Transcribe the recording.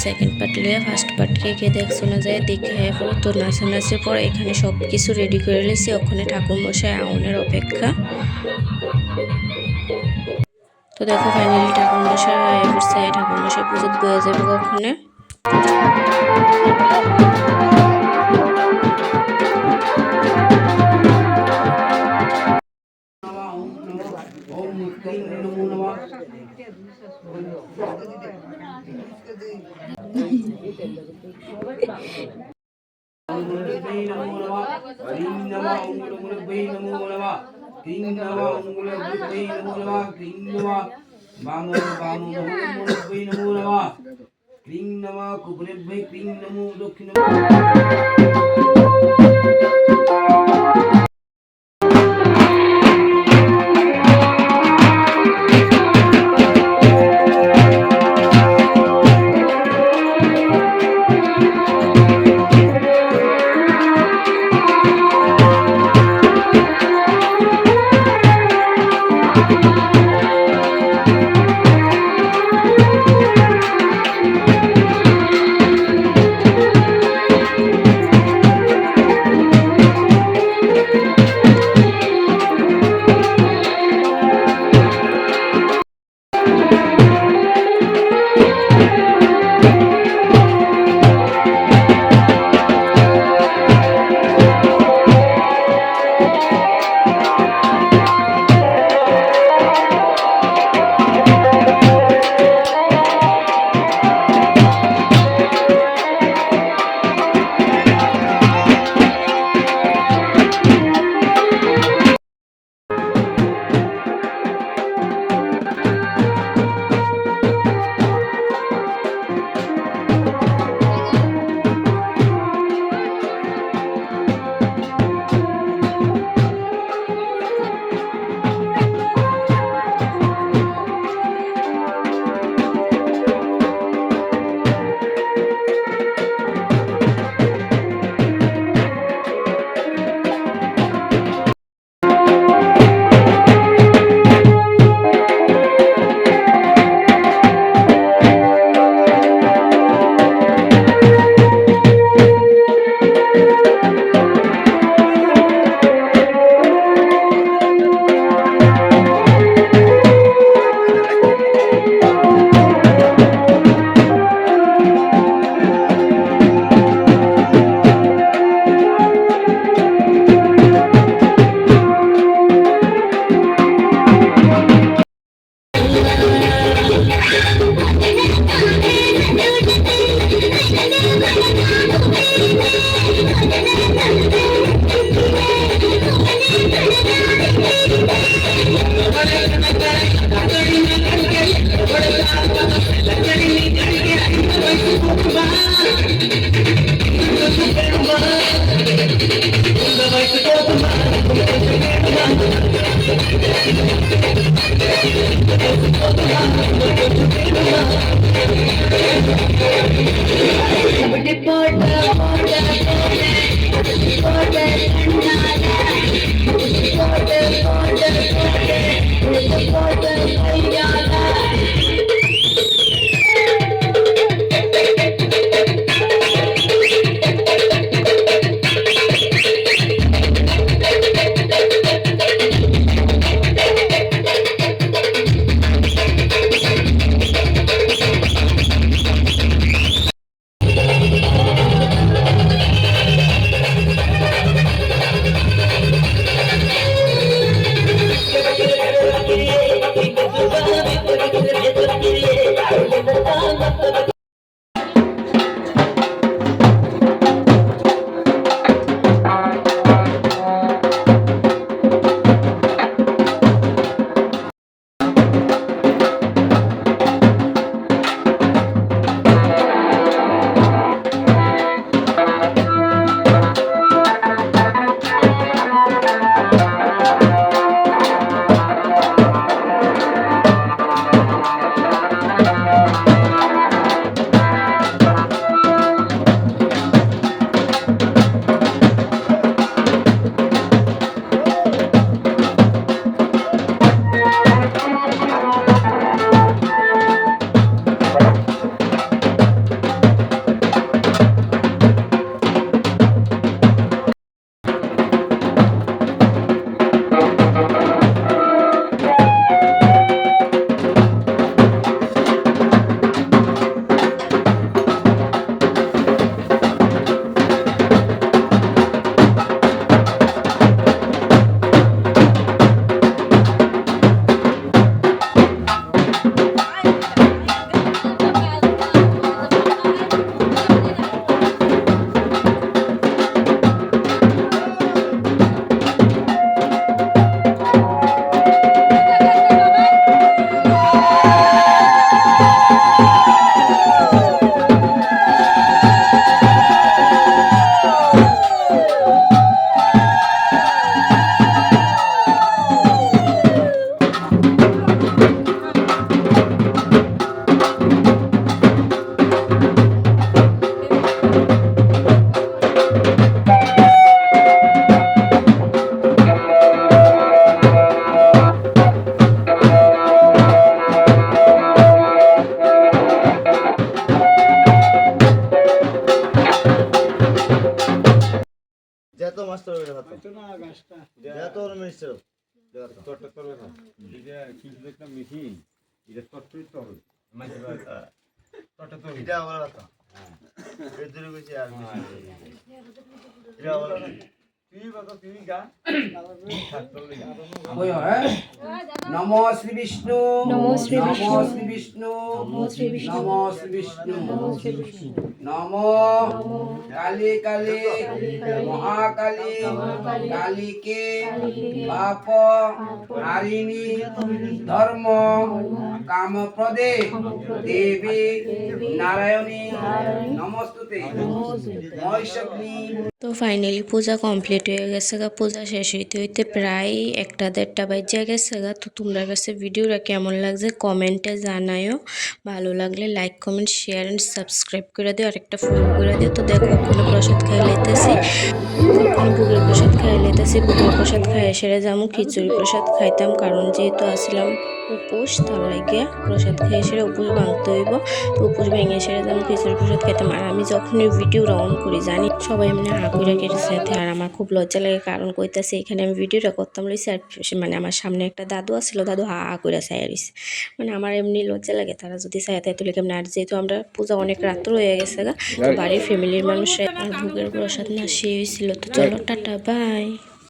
Second part লিয়ে first পার্টকে গিয়ে দেখ শোনা যায় দেখে তো নাচানাচি পর এখানে সব কিছু রেডি করে লেছি। ওখানে ঠাকুর মশাই আউনের অপেক্ষা। তো দেখো ফাইনালি ঠাকুর মশাই পুজো বয়ে যাবে ওখানে। যেত মাস্টার হয়ে গেল তো না গাছটা যেত ওর মিস্টার তরটা করবে না এটা কি একটা মেশিন এটা তরটাই তো হবে তরটা তো এটা বলা কথা হ্যাঁ এর দূরে গেছে আর এটা বলা তুই বাবা তুই গা ওই হ্যাঁ নমো শ্রী বিষ্ণু নমো শ্রী বিষ্ণু। নমো শ্রী বিষ্ণু নমো শ্রী বিষ্ণু। নমো শ্রী বিষ্ণু নমো শ্রী বিষ্ণু। নমো কালী কালী মহাকালী কালীকে পাপ হারিণী ধর্ম কামপ্রদে দেবী নারায়ণী নমস্তুতে মহিষগ্নি। তো ফাইনালি পূজা কমপ্লিট হয়ে গেছে গা। পূজা শেষ হইতে হইতে প্রায় 1টা-1:30 বাজে গেছে গা। তো তোমরা কাছে ভিডিওটা কেমন লাগছে কমেন্টে জানায়ও। ভালো লাগলে like comment share and subscribe করে দিও আর একটা ফলো করে দিও। তো দেখো কোনো প্রসাদ খাই লাইতেছি, কোনো ভোগের প্রসাদ খাই লাইতেছি। ভোগের প্রসাদ খাই সেরে যাবো খিচুড়ি প্রসাদ খাইতাম, কারণ যেহেতু আসছিলাম উপোস তার লাগিয়া প্রসাদ খাই সেরে উপোস ভাঙতে হইব। তো উপোস ভেঙে সেরে যাবো খিচুড়ি প্রসাদ খাইতাম। আর আমি যখনই ভিডিওটা অন করি জানি সবাই এমনি হাঁকুড়া কেটেছে, আর আমার খুব লজ্জা লাগে, কারণ কইতাছে এখানে আমি ভিডিওটা করতাম লইছি আর মানে আমার সামনে একটা দাদু আসছিল, দাদু হা হা করে চাইয়া রইছে। মানে আমার এমনি লজ্জা লাগে তারা যদি চাইয়া তাই তুলে কেমন। আর যেহেতু আমরা পূজা অনেক রাত্র হয়ে গেছে গা, তো বাড়ির ফ্যামিলির মানুষরা আর ভোগের প্রসাদ না সে হয়েছিল। তো চলো টাটা বাই।